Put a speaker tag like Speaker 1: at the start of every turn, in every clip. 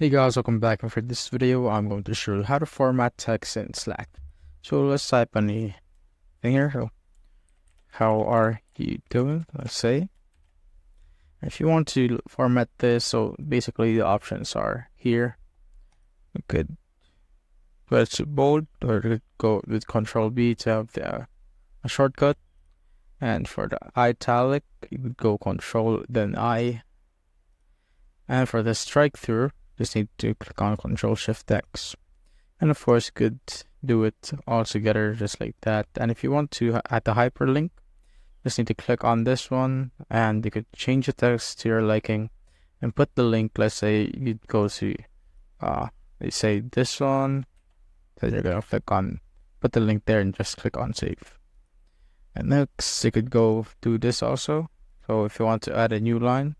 Speaker 1: Hey guys, welcome back, and for this video I'm going to show you how to format text in Slack. So let's type in the thing here. So, how are you doing? Let's say. If you want to format this, so basically the options are here. You could put it to bold, or you could go with Control B to have a shortcut. And for the italic, you would go Control then I. And for the strike through, just need to click on Control Shift X. And of course, you could do it all together just like that. And if you want to add the hyperlink, just need to click on this one, and you could change the text to your liking and put the link. Let's say you'd go to they say this one, then you're gonna click on put the link there and just click on save. And next you could go do this also. So if you want to add a new line,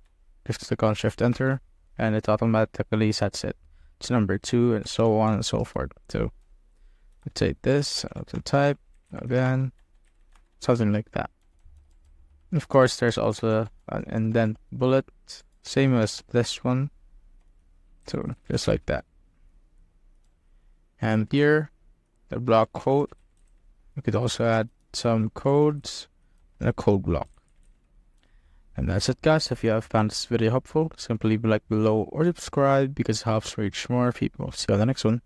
Speaker 1: just click on Shift Enter and it automatically sets it to number 2 and so on and so forth. So let's take this to type again, something like that. Of course, there's also an indent bullet, same as this one. So just like that. And here, the block code, you could also add some codes and a code block. And that's it, guys. If you have found this video helpful, simply leave a like below or subscribe because it helps reach more people. See you on the next one.